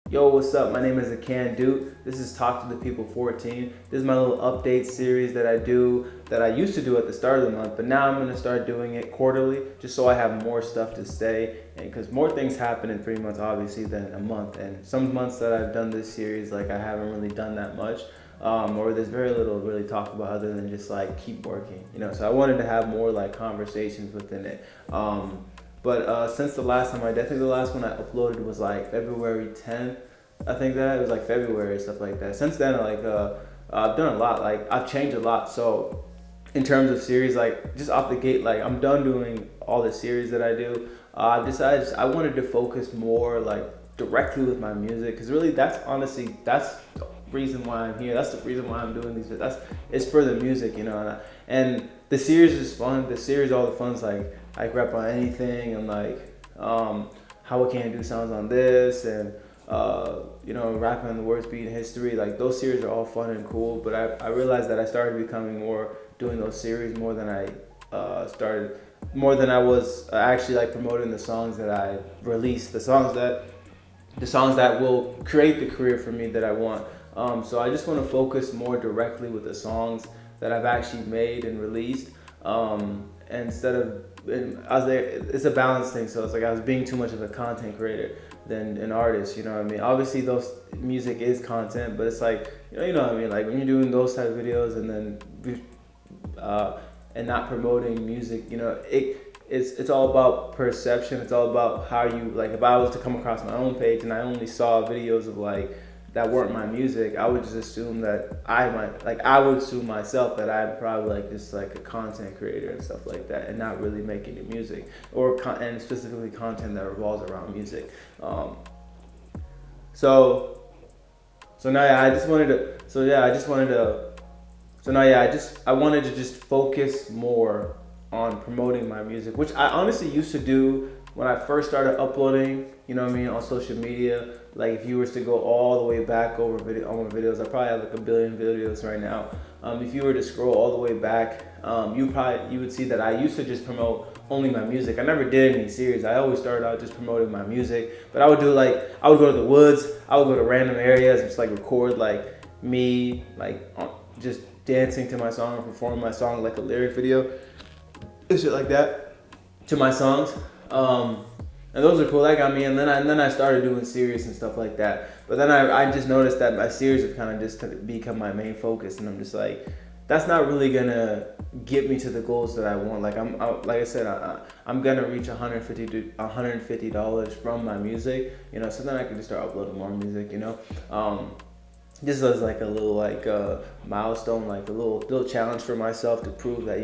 Yo, what's up? My name is Akan Duke. This is Talk to the People 14. This is my little update series that I do that I used to do at the start of the month, but now I'm going to start doing it quarterly just so I have more stuff to say. And because more things happen in 3 months, obviously, than a month. And some months that I've done this series, like I haven't really done that much. Or there's very little really talk about other than just like keep working, So I wanted to have more like conversations within it. But since the last time, I think the last one I uploaded was like February 10th. I think that it was like February, stuff like that. Since then, I've done a lot. Like I've changed a lot. So in terms of series, like just off the gate, like I'm done doing all the series that I do. I decided I wanted to focus more like directly with my music because really that's the reason why I'm here. That's the reason why I'm doing these. That's it's for the music, and the series is fun. The series, all the fun's like I rap on anything and like how I can do sounds on this and rapping on the worst beat in history. Like those series are all fun and cool, but I realized that I started becoming more doing those series more than I was actually like promoting the songs that I released, the songs that will create the career for me that I want. So I just want to focus more directly with the songs that I've actually made and released. Instead of, and I was there, it's a balance thing. So it's like I was being too much of a content creator than an artist. You know what I mean? Obviously, those music is content, but it's like you know what I mean. Like when you're doing those type of videos and then and not promoting music, it's all about perception. It's all about how you like. If I was to come across my own page and I only saw videos of like that weren't my music, I would just assume that I would assume myself that I'm probably like just like a content creator and stuff like that, and not really making the music and specifically content that revolves around music. So so now yeah, I just wanted to. So yeah, I just wanted to. So now yeah, I wanted to just focus more on promoting my music, which I honestly used to do when I first started uploading. You know what I mean, on social media. Like if you were to go all the way back over videos, I probably have like a billion videos right now. If you were to scroll all the way back, you would see that I used to just promote only my music. I never did any series. I always started out just promoting my music. But I would go to the woods. I would go to random areas and just like record like me just dancing to my song or performing my song like a lyric video and shit like that to my songs. And those are cool. That got me. And then I started doing series and stuff like that. But then I just noticed that my series have kind of just become my main focus, and I'm just like, that's not really gonna get me to the goals that I want. Like I said, I'm gonna reach $150 from my music, So then I can just start uploading more music, This is like a little milestone, like a little challenge for myself to prove that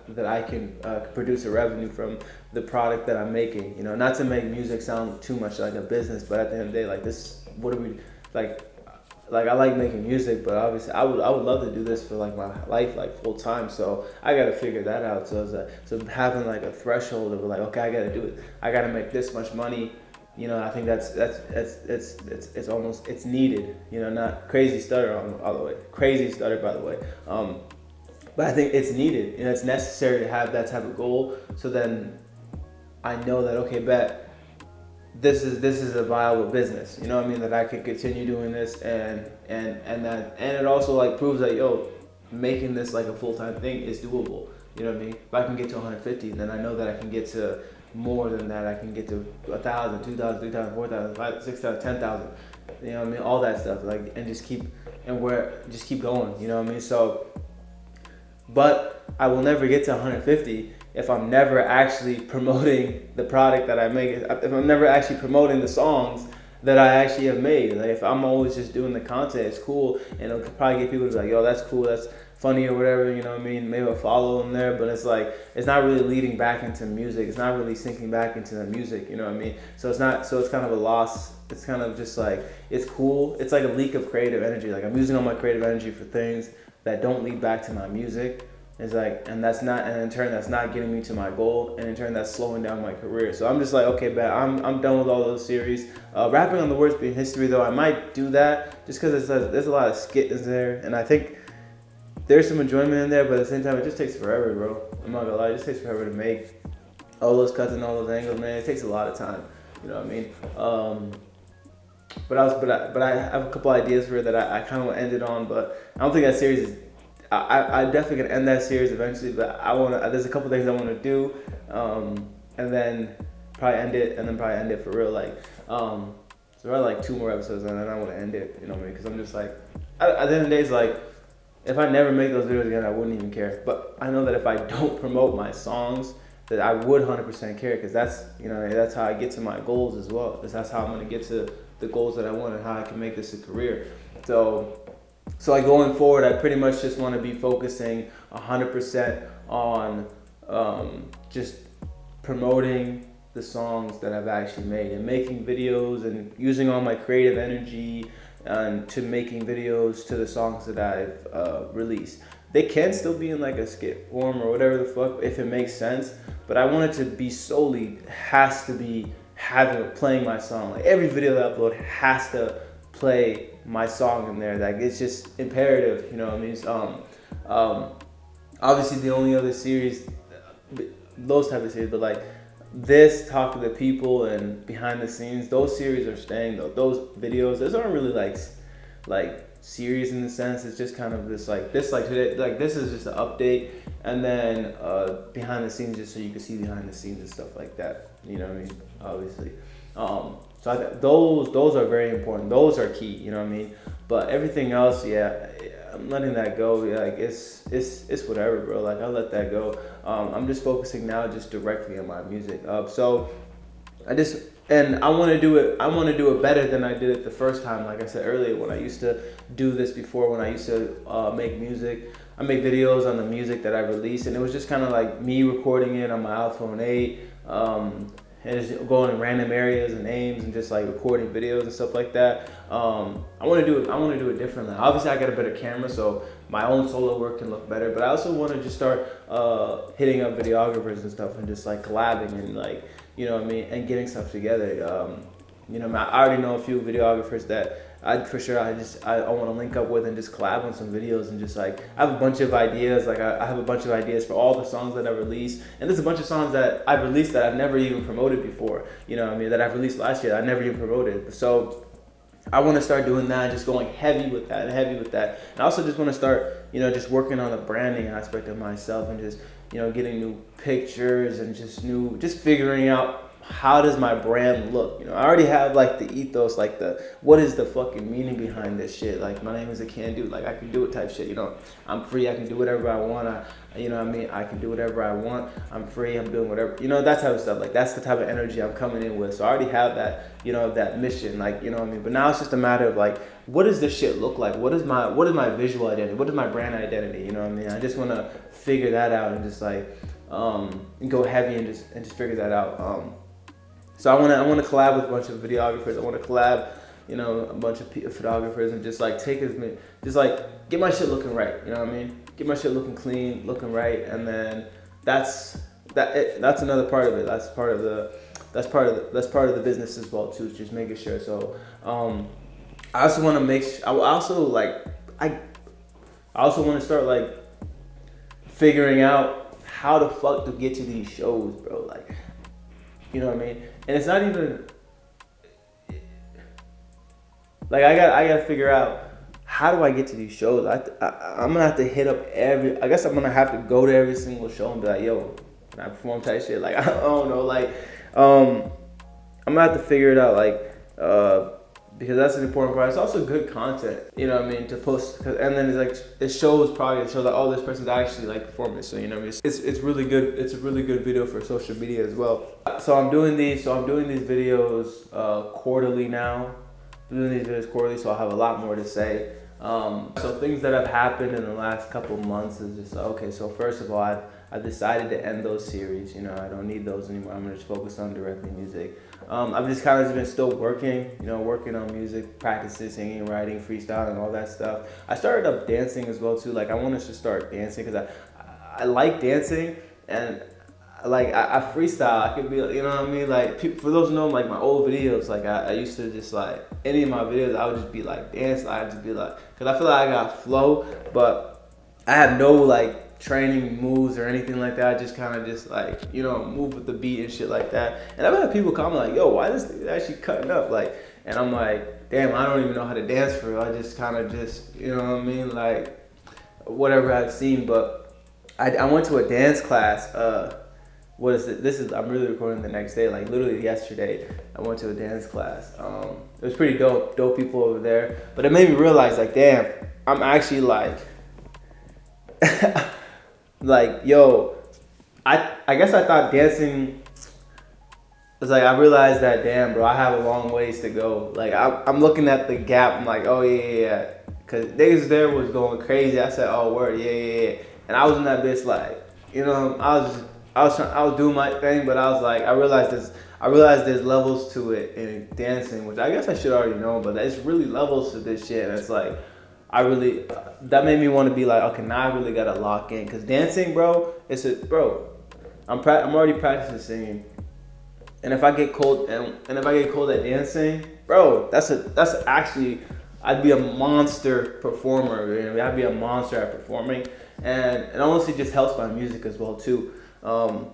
that I can produce a revenue from the product that I'm making. Not to make music sound too much like a business, but at the end of the day, like this, what do we like? Like I like making music, but obviously I would love to do this for like my life, like full time. So I got to figure that out. So having like a threshold of like, okay, I got to do it. I got to make this much money. I think it's almost it's needed. Not crazy stutter all the way. Crazy stutter, by the way. But I think it's needed. It's necessary to have that type of goal. So then I know that okay, bet this is a viable business. You know what I mean? That I can continue doing this and it also like proves that making this like a full time thing is doable. You know what I mean? If I can get to 150, then I know that I can get to more than that. I can get to 1,000, 2,000, 3,000, 4,000, 5,000, 6,000, 10,000. You know what I mean? All that stuff. Like and just keep going. You know what I mean? So, but I will never get to 150 if I'm never actually promoting the product that I make. If I'm never actually promoting the songs that I actually have made. Like if I'm always just doing the content, it's cool, and it'll probably get people to be like, yo, that's cool, that's funny or whatever, you know what I mean? Maybe I'll follow them there, but it's like, it's not really leading back into music. It's not really sinking back into the music, you know what I mean? So it's kind of a loss. It's kind of just like, it's cool. It's like a leak of creative energy. Like I'm using all my creative energy for things that don't lead back to my music. It's like, and in turn, that's not getting me to my goal, and in turn, that's slowing down my career. So I'm just like, okay, bet I'm done with all those series. Rapping on the worst beat in history, though, I might do that just because there's a lot of skit in there, and I think there's some enjoyment in there, but at the same time, it just takes forever, bro. I'm not gonna lie, it just takes forever to make all those cuts and all those angles, man. It takes a lot of time. You know what I mean? but I have a couple ideas for it that I kind of want to end it on, but I don't think that series is. I definitely gonna end that series eventually, but I want to. There's a couple things I want to do, and then probably end it, and then probably end it for real. So probably like 2 more episodes, and then I want to end it. You know what I mean? Because I'm just like, at the end of the day, it's like, if I never make those videos again, I wouldn't even care. But I know that if I don't promote my songs, that I would 100% care, because that's, you know, that's how I get to my goals as well. Because that's how I'm gonna get to the goals that I want and how I can make this a career. So like going forward, I pretty much just want to be focusing 100% on just promoting the songs that I've actually made and making videos and using all my creative energy and to making videos to the songs that I've released. They can still be in like a skit form or whatever the fuck if it makes sense, but I want it to be solely, has to be playing my song. Like every video that I upload has to play my song in there. Like it's just imperative, you know what I mean? Obviously the only other series, those type of series, but like this, Talk to the People and Behind the Scenes, those series are staying though. Those videos, those aren't really like series in the sense. It's just kind of this today, like this is just an update, and then behind the scenes, just so you can see behind the scenes and stuff like that. You know what I mean? Obviously. So those are very important. Those are key. You know what I mean? But everything else, yeah, I'm letting that go. Yeah, like it's whatever, bro. Like I'll let that go. I'm just focusing now just directly on my music. And I want to do it. I want to do it better than I did it the first time. Like I said earlier, when I used to do this before, when I used to make music, I make videos on the music that I released, and it was just kind of like me recording it on my iPhone 8, and just going in random areas and names and just like recording videos and stuff like that. I want to do it. I want to do it differently. Obviously, I got a better camera, so my own solo work can look better. But I also want to just start hitting up videographers and stuff and just like collabing and like, you know what I mean, and getting stuff together. You know, I already know a few videographers that I want to link up with and just collab on some videos and just like, I have a bunch of ideas. Like I have a bunch of ideas for all the songs that I've released, and there's a bunch of songs that I've released that I've never even promoted before. You know what I mean? That I've released last year that I never even promoted. So I want to start doing that, just going heavy with that. And I also just want to start, you know, just working on the branding aspect of myself and just, you know, getting new pictures and just figuring out how does my brand look. You know, I already have like the ethos, like what is the fucking meaning behind this shit. Like my name is a can do, like I can do it type shit. You know, I'm free, I can do whatever I want. You know what I mean? I can do whatever I want. I'm free, I'm doing whatever, you know, that type of stuff. Like that's the type of energy I'm coming in with. So I already have that, you know, that mission, like, you know what I mean? But now it's just a matter of like, what does this shit look like? What is my visual identity? What is my brand identity? You know what I mean? I just want to figure that out and just like go heavy and just figure that out. So I want to collab with a bunch of videographers. I want to collab, you know, a bunch of photographers and just like just like get my shit looking right. You know what I mean? Get my shit looking clean, looking right, and then that's another part of it. That's part of the business as well too. Just making sure. So I also want to I also want to start like figuring out how the fuck to get to these shows, bro. Like, you know what I mean? And it's not even like I got to figure out how do I get to these shows. I'm gonna have to hit up I guess I'm gonna have to go to every single show and be like, yo, can I perform type shit? Like I don't know, like I'm gonna have to figure it out, like because that's an important part. It's also good content, you know what I mean, to post. And then it's like it shows that, oh, this person's actually like performing. So you know what I mean, it's really good. It's a really good video for social media as well. So I'm doing these videos quarterly now. I'm doing these videos quarterly, so I'll have a lot more to say. So things that have happened in the last couple of months is just okay. So first of all, I've decided to end those series. You know, I don't need those anymore. I'm gonna just focus on directly music. I've just kind of been still working, you know, working on music, practicing, singing, writing, freestyling, all that stuff. I started up dancing as well too. Like I wanted to start dancing because I like dancing, and like I freestyle. I could be, you know what I mean? Like for those who know, like my old videos, like I used to just like any of my videos, I would just be like dance. I'd just be like, because I feel like I got flow, but I have no like training moves or anything like that. I just kind of just like, you know, move with the beat and shit like that. And I've had people comment like, yo, why this thing actually cutting up? Like, and I'm like, damn, I don't even know how to dance for real. I just kind of just, you know what I mean? Like, whatever I've seen. But I went to a dance class. What is it? I'm really recording the next day. Like, literally yesterday, I went to a dance class. It was pretty dope. Dope people over there. But it made me realize, like, damn, I'm actually like, like, yo, I guess I thought dancing. It's like I realized that, damn, bro, I have a long ways to go. Like I'm looking at the gap. I'm like, oh yeah. Cause niggas there was going crazy. I said, oh word, yeah. And I was in that bitch like, you know, I was doing my thing, but I was like, I realized there's levels to it in dancing, which I guess I should already know, but there's really levels to this shit. And it's like, that made me want to be like, okay, now I really gotta lock in. Cause dancing, bro, I'm already practicing singing. And if I get cold and if I get cold at dancing, bro, that's actually, I'd be a monster performer. You know? I'd be a monster at performing, and it honestly just helps my music as well too. But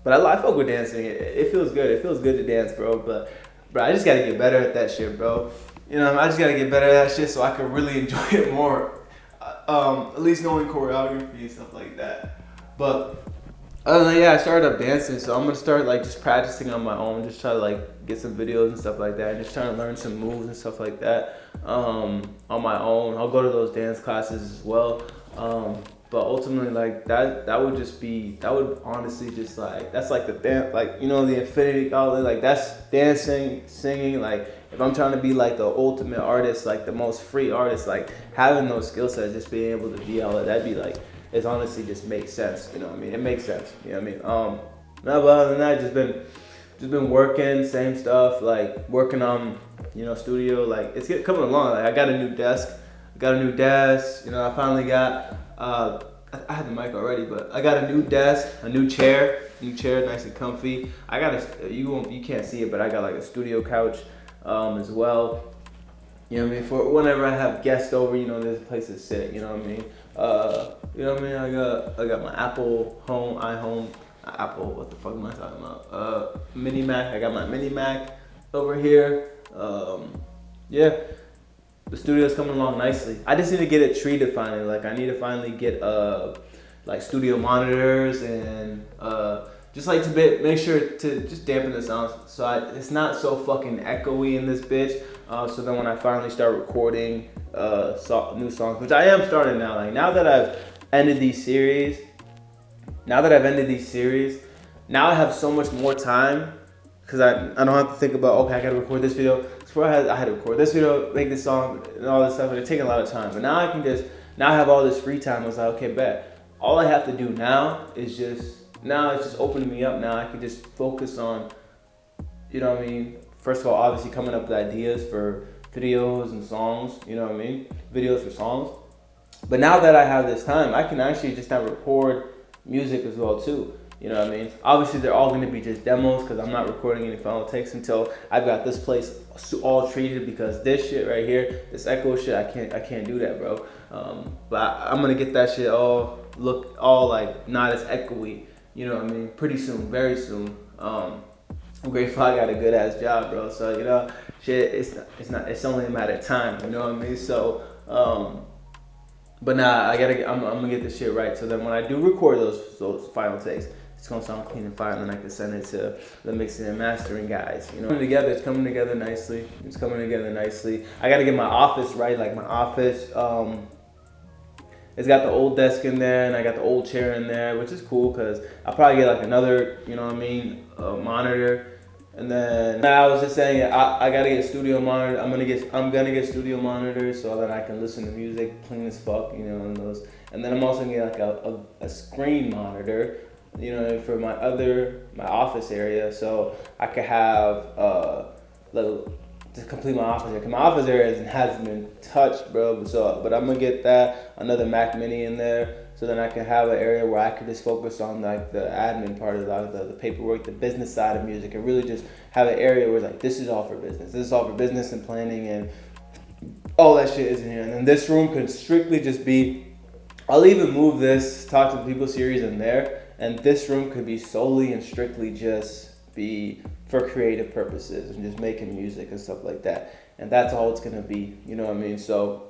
I fuck with dancing. It feels good. It feels good to dance, bro. But bro, I just gotta get better at that shit, bro. You know, I just gotta get better at that shit so I can really enjoy it more. At least knowing choreography and stuff like that. But other than that, yeah, I started up dancing, so I'm gonna start like just practicing on my own, just try to like get some videos and stuff like that, and just trying to learn some moves and stuff like that on my own. I'll go to those dance classes as well, but ultimately like that would honestly just like that's like the dance, like you know, the infinity gauntlet, like that's dancing, singing. Like if I'm trying to be like the ultimate artist, like the most free artist, like having those skill sets, just being able to be all that, that'd be like. It honestly just makes sense, you know what I mean? It makes sense, you know what I mean? No, but other than that, just been working, same stuff, like working on, you know, studio, like it's coming along. Like I got a new desk, you know, I finally got, I had the mic already, but I got a new desk, a new chair, nice and comfy. I got you can't see it, but I got like a studio couch as well. You know what I mean? For whenever I have guests over, you know, there's a place to sit. You know what I mean? You know what I mean? I got my Apple Apple. What the fuck am I talking about? Mini Mac. I got my Mini Mac over here. Yeah, the studio's coming along nicely. I just need to get it treated finally. Like I need to finally get like studio monitors and just like to make sure to just dampen the sound so it's not so fucking echoey in this bitch. So then when I finally start recording new songs, which I am starting now, like now that I've ended these series, now I have so much more time because I don't have to think about, okay, I gotta record this video. Before I had to record this video, make this song and all this stuff, and it taking a lot of time. But now I have all this free time. I was like, okay, bet. All I have to do now is it's just opening me up now. I can just focus on, you know what I mean? First of all, obviously coming up with ideas for videos and songs, you know what I mean? Videos for songs. But now that I have this time, I can actually just now record music as well too. You know what I mean? Obviously, they're all going to be just demos because I'm not recording any final takes until I've got this place all treated, because this shit right here, this echo shit, I can't do that, bro. But I'm going to get that shit all like not as echoey. You know what I mean? Pretty soon, very soon. I'm grateful I got a good ass job, bro. So you know, shit, it's only a matter of time. You know what I mean? So, but nah, I'm gonna get this shit right. So then when I do record those final takes, it's gonna sound clean and fine, and I can send it to the mixing and mastering guys. You know, it's coming together nicely. I gotta get my office right, like my office. It's got the old desk in there, and I got the old chair in there, which is cool because I'll probably get like another, you know what I mean, monitor. And then I was just saying, I gotta get studio monitor. I'm gonna get studio monitors so that I can listen to music clean as fuck, you know, and those. And then I'm also gonna get like a screen monitor, you know, for my office area, so I could have to complete my office area. Cause my office area hasn't been touched, bro. But I'm gonna get another Mac Mini in there, so then I can have an area where I can just focus on like the admin part of the paperwork, the business side of music, and really just have an area where it's like, this is all for business. This is all for business and planning, and all that shit is in here. And then this room could strictly just be, I'll even move this Talk to the People series in there, and this room could be solely and strictly just be for creative purposes and just making music and stuff like that. and that's all it's gonna be. You know what I mean? So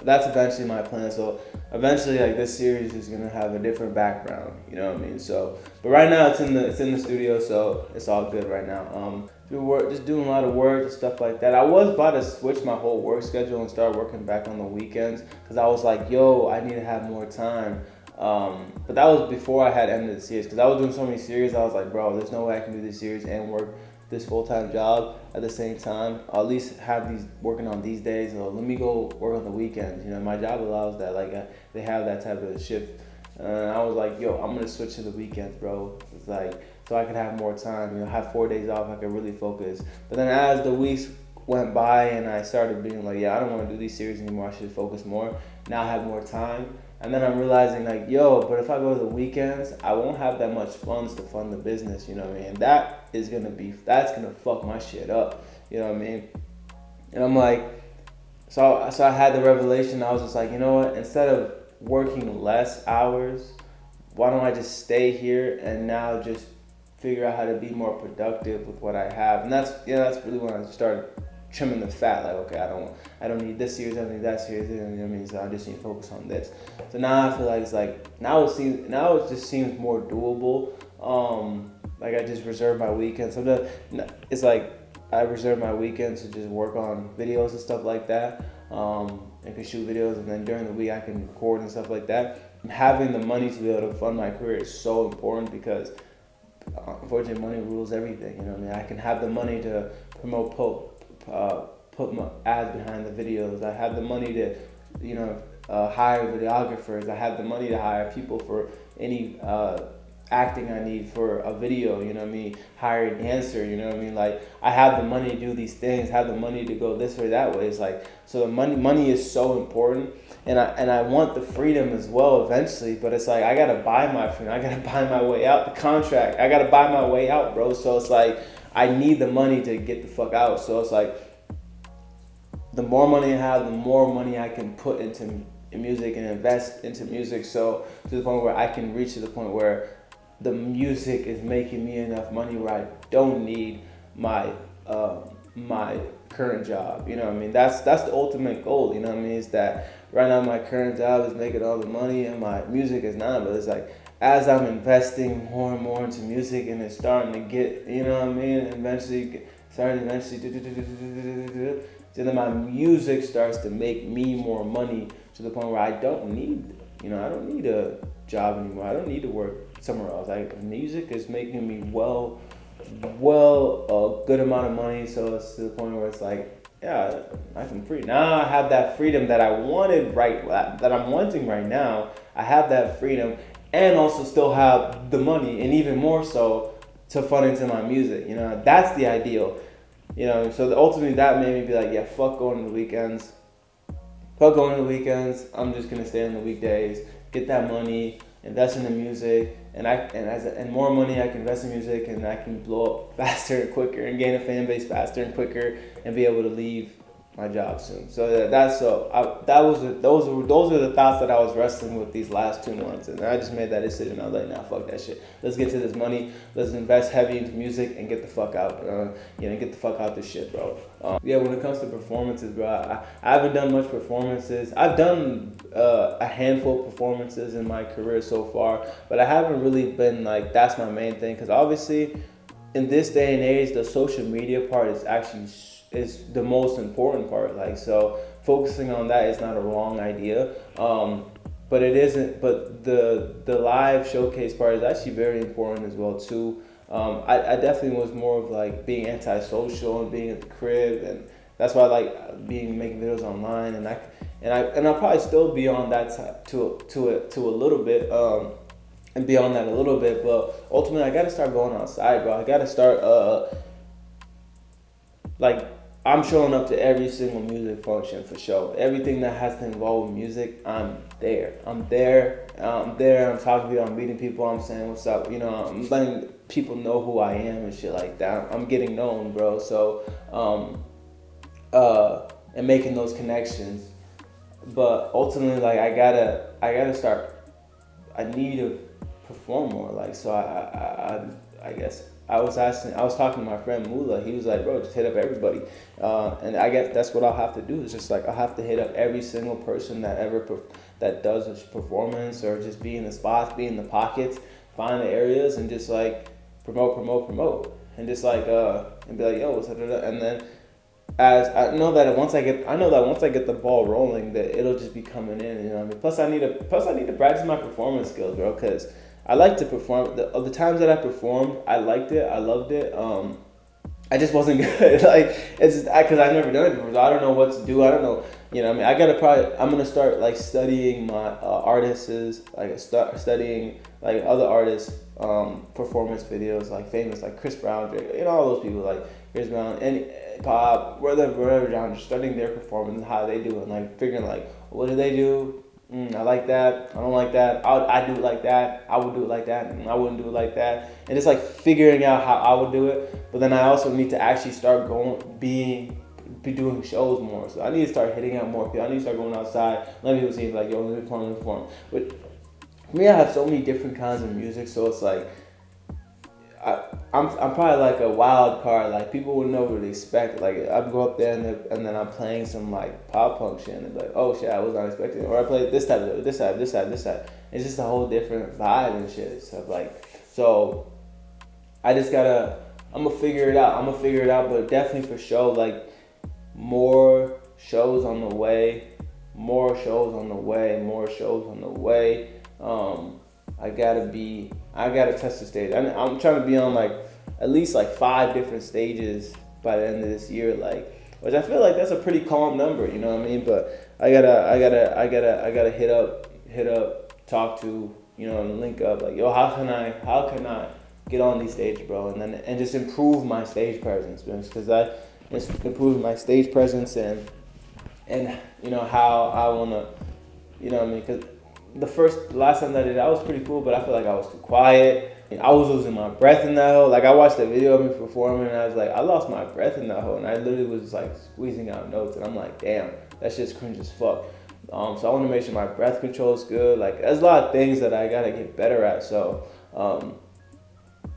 that's eventually my plan. So eventually, like, this series is gonna have a different background. You know what I mean? So, but right now it's in the studio, so it's all good right now. Just doing a lot of work and stuff like that. I was about to switch my whole work schedule and start working back on the weekends because I was like, yo, I need to have more time. But that was before I had ended the series because I was doing so many series. I was like, bro, there's no way I can do this series and work this full-time job at the same time. I'll at least have these working on these days. So let me go work on the weekends. You know, my job allows that. Like, they have that type of shift. And I was like, yo, I'm gonna switch to the weekends, bro. It's like, so I could have more time. You know, have 4 days off. I could really focus. But then as the weeks went by and I started being like, yeah, I don't want to do these series anymore. I should focus more. Now I have more time. And then I'm realizing, like, yo, but if I go to the weekends, I won't have that much funds to fund the business, you know what I mean? And that's gonna fuck my shit up, you know what I mean? And I'm like, so I had the revelation. I was just like, you know what? Instead of working less hours, why don't I just stay here and now just figure out how to be more productive with what I have? And that's really when I started trimming the fat. Like, okay, I don't need this series, I don't need that series, you know what I mean? So I just need to focus on this. So now I feel like it's like now it just seems more doable. Like, I just reserve my weekends. Sometimes it's like I reserve my weekends to just work on videos and stuff like that. I can shoot videos, and then during the week I can record and stuff like that. And having the money to be able to fund my career is so important because unfortunately money rules everything. You know what I mean? I can have the money to promote put my ads behind the videos. I have the money to, hire videographers. I have the money to hire people for any acting I need for a video, you know what I mean? Hire a dancer, you know what I mean? Like, I have the money to do these things, have the money to go this way, that way. It's like, so the money is so important. And I want the freedom as well eventually, but it's like, I gotta buy my freedom. I gotta buy my way out the contract. I gotta buy my way out, bro. So it's like, I need the money to get the fuck out. So it's like, the more money I have, the more money I can put into music and invest into music. So to the point where I can reach to the point where the music is making me enough money where I don't need my my current job. You know what I mean? That's the ultimate goal. You know what I mean? Is that right now my current job is making all the money and my music is not. But it's like, as I'm investing more and more into music and it's starting to get, you know what I mean? And eventually, then my music starts to make me more money to the point where I don't need a job anymore. I don't need to work somewhere else. Music is making me a good amount of money, so it's to the point where it's like, yeah, I'm free. Now I have that freedom that I wanted that I'm wanting right now. I have that freedom and also still have the money, and even more so to fund into my music. You know, that's the ideal. You know, so ultimately that made me be like, yeah, fuck going to the weekends. I'm just gonna stay on the weekdays, get that money, invest in the music, and more money I can invest in music, and I can blow up faster and quicker and gain a fan base faster and quicker and be able to leave my job soon. So those are the thoughts that I was wrestling with these last 2 months, and I just made that decision. I was like, nah, fuck that shit. Let's get to this money. Let's invest heavy into music and get the fuck out. Get the fuck out this shit, bro. When it comes to performances, bro, I haven't done much performances. I've done a handful of performances in my career so far, but I haven't really been like, that's my main thing, because obviously in this day and age, the social media part is the most important part. Like, so focusing on that is not a wrong idea. But it isn't, but the live showcase part is actually very important as well too. I definitely was more of like being antisocial and being at the crib, and that's why I like making videos online, and I'll probably still be on that side to a little bit, and be on that a little bit, but ultimately I gotta start going outside, bro. I gotta start like, I'm showing up to every single music function for sure. Everything that has to involve with music, I'm there. I'm talking to you, I'm meeting people, I'm saying what's up, I'm letting people know who I am and shit like that. I'm getting known, bro. So, and making those connections. But ultimately, like, I gotta start, I need to perform more. Like, so I guess I was talking to my friend Mula. He was like, bro, just hit up everybody. And I guess that's what I'll have to do. Is just like I'll have to hit up every single person that that does a performance, or just be in the spots, be in the pockets, find the areas, and just like promote, and just like and be like, yo, what's up? And then as I know that once I get the ball rolling, that it'll just be coming in. You know what I mean? Plus I need to practice my performance skills, bro, because I like to perform. The times that I performed, I liked it, I loved it. I just wasn't good. Like it's because I've never done it before, so I don't know what to do. I don't know. You know, what I mean, I'm gonna start like studying my artists, like start studying like other artists' performance videos, like famous, like Chris Brown, Drake, all those people, like Chris Brown, and pop, whatever genre, studying their performance and how they do it, and like figuring like what do they do. I like that. I don't like that. I do it like that. I would do it like that, and I wouldn't do it like that. And it's like figuring out how I would do it. But then I also need to actually start be doing shows more. So I need to start hitting out more people. I need to start going outside. Let people see like, yo, let me perform. But for me, I have so many different kinds of music. So it's like I'm probably like a wild card. Like people would know what to expect. Like I go up there and then I'm playing some like pop punk shit, and they're like, oh shit, I was not expecting it. Or I play this type of this type. It's just a whole different vibe and shit and stuff. Like so, I just gotta. I'm gonna figure it out. But definitely for sure, like more shows on the way. I gotta test the stage. I'm trying to be on like at least like 5 different stages by the end of this year, like, which I feel like that's a pretty calm number, you know what I mean? But I gotta hit up, talk to, and link up, like, yo, how can I get on these stages, bro, and just improve my stage presence, because I just improve my stage presence and how I wanna, you know what I mean? Because the last time that I did it, I was pretty cool, but I feel like I was too quiet. I was losing my breath in that hole. Like I watched a video of me performing, and I was like, I lost my breath in that hole, and I literally was like squeezing out notes, and I'm like, damn, that shit's cringe as fuck. So I want to make sure my breath control is good. Like there's a lot of things that I gotta get better at. So, you know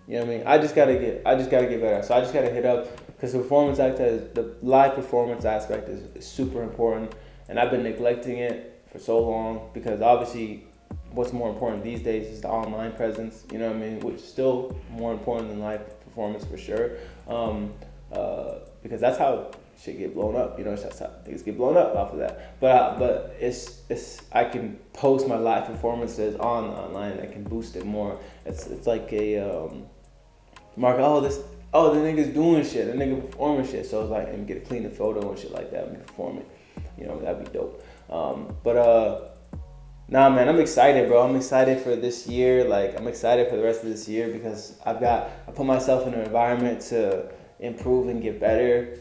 what I mean? I just gotta get better at. So I just gotta hit up, because the live performance aspect is super important, and I've been neglecting it for so long, because obviously what's more important these days is the online presence, you know what I mean, which is still more important than live performance for sure, because that's how shit get blown up, that's how things get blown up off of that. But it's I can post my live performances online. I can boost it more. It's like a mark. The nigga's doing shit, the nigga performing shit. So it's like, and get a clean photo and shit like that and perform it. That'd be dope. Nah, man, I'm excited, bro. I'm excited for this year. Like, I'm excited for the rest of this year, because I put myself in an environment to improve and get better.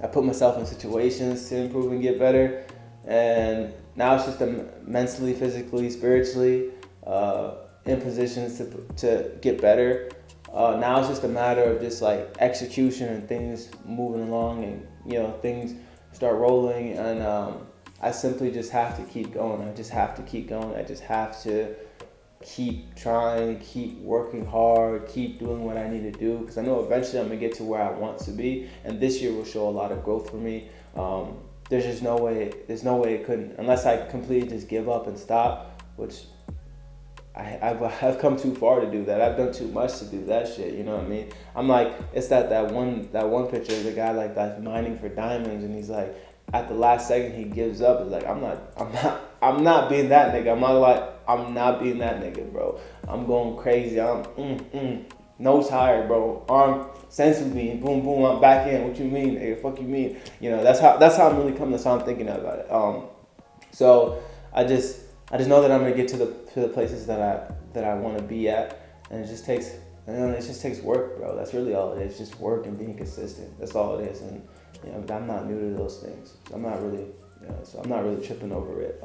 I put myself in situations to improve and get better. And now it's just mentally, physically, spiritually, in positions to get better. Now it's just a matter of just like execution and things moving along, and things start rolling, and I simply just have to keep going. I just have to keep trying, keep working hard, keep doing what I need to do, because I know eventually I'm gonna get to where I want to be, and this year will show a lot of growth for me. There's no way it couldn't, unless I completely just give up and stop, which I've come too far to do that. I've done too much to do that shit. You know what I mean? I'm like, it's that one picture of the guy like that's mining for diamonds, and he's like, at the last second he gives up. It's like, I'm not being that nigga. I'm not being that nigga, bro. I'm going crazy. I'm nose higher, bro. Arm sensibly, boom boom. I'm back in. What you mean, nigga? Fuck you mean? That's how I'm really coming. That's how I'm thinking about it. So I just know that I'm gonna get to the places that I want to be at, and it just takes work, bro. That's really all it is. Just work and being consistent. That's all it is. And I'm not new to those things. So I'm not really tripping over it.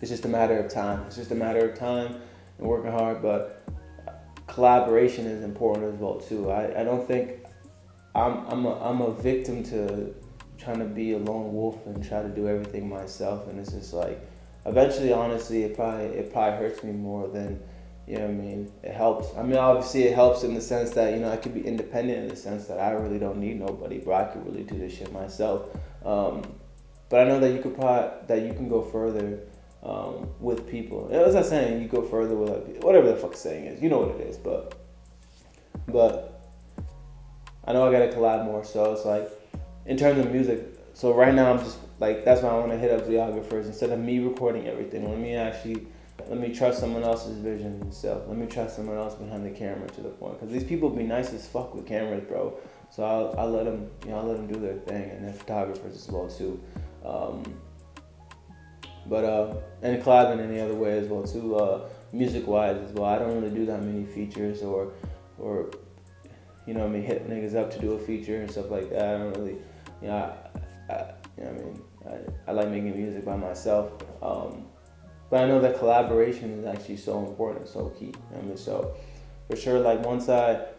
It's just a matter of time. And working hard. But collaboration is important as well too. I don't think I'm a victim to trying to be a lone wolf and try to do everything myself. And it's just like, eventually, honestly, it probably hurts me more than You know what I mean? It helps. I mean, obviously, it helps in the sense that, I could be independent in the sense that I really don't need nobody, bro. I could really do this shit myself. But I know that you can go further with people. As I'm saying, you go further with whatever the fuck the saying is. You know what it is, but I know I gotta collab more. So it's like, in terms of music. So right now I'm just like, that's why I want to hit up videographers instead of me recording everything. Let me trust someone else's vision and stuff. Let me trust someone else behind the camera to the point. Because these people be nice as fuck with cameras, bro. So I'll let them, I'll let them do their thing, and then photographers as well too. And collabing any other way as well too. Music wise as well. I don't really do that many features or hit niggas up to do a feature and stuff like that. I don't really, I like making music by myself. But I know that collaboration is actually so important, so key. So for sure, like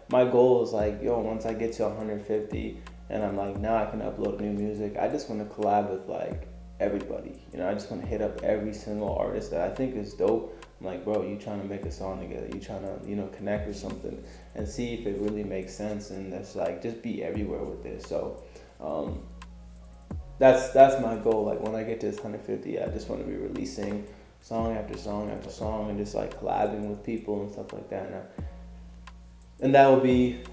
my goal is like, once I get to 150 and I'm like, now I can upload new music, I just want to collab with like everybody. I just want to hit up every single artist that I think is dope. I'm like, bro, you trying to make a song together, you trying to, connect with something and see if it really makes sense, and that's like, just be everywhere with this. So, that's my goal. Like when I get to this 150, I just want to be releasing song after song after song and just like collabing with people and stuff like that. And that would be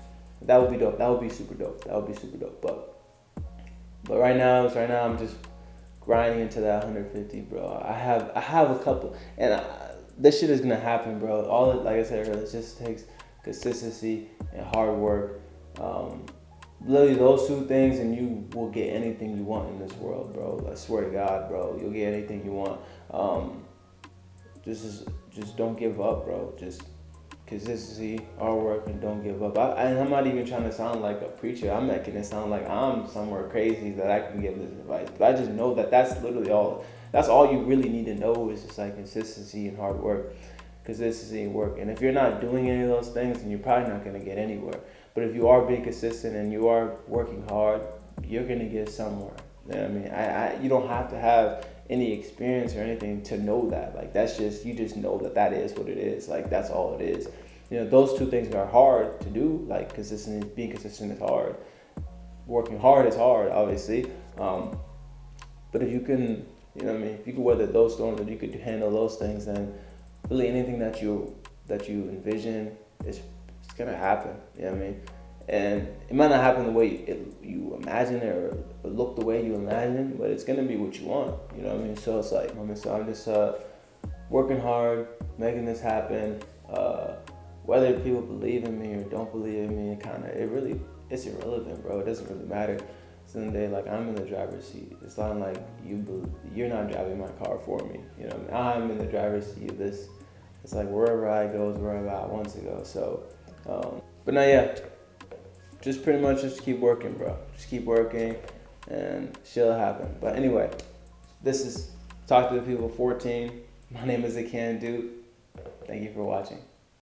dope. That would be super dope. But right now I'm just grinding into that 150, bro. I have a couple, and this shit is gonna happen, bro. Like I said earlier, it just takes consistency and hard work. Literally those two things, and you will get anything you want in this world, bro. I swear to God, bro, you'll get anything you want. Just don't give up, bro. Just consistency, hard work, and don't give up. I'm not even trying to sound like a preacher. I'm making it sound like I'm somewhere crazy that I can give this advice. But I just know that that's literally all. That's all you really need to know is just like consistency and hard work. Consistency and work. And if you're not doing any of those things, then you're probably not going to get anywhere. But if you are being consistent and you are working hard, you're going to get somewhere. You know what I mean? You don't have to have any experience or anything to know that. Like, that's just, you just know that is what it is. Like, that's all it is. Those two things are hard to do. Like, being consistent is hard. Working hard is hard, obviously. But if you can, if you can weather those storms, if you could handle those things, then really anything that you envision it's gonna happen. You know what I mean? And it might not happen the way you imagine it or look the way you imagine, but it's gonna be what you want. You know what I mean? So it's like, so I'm just working hard, making this happen. Whether people believe in me or don't believe in me, it's irrelevant, bro. It doesn't really matter. Someday, like, I'm in the driver's seat. It's not like you're not driving my car for me. You know what I mean? I'm in the driver's seat of this. It's like wherever I go is wherever I want to go. So, but no, yeah. Just pretty much just keep working, bro. Just keep working and shit'll happen. But anyway, this is Talk to the People 14. My name is The Can Dude. Thank you for watching.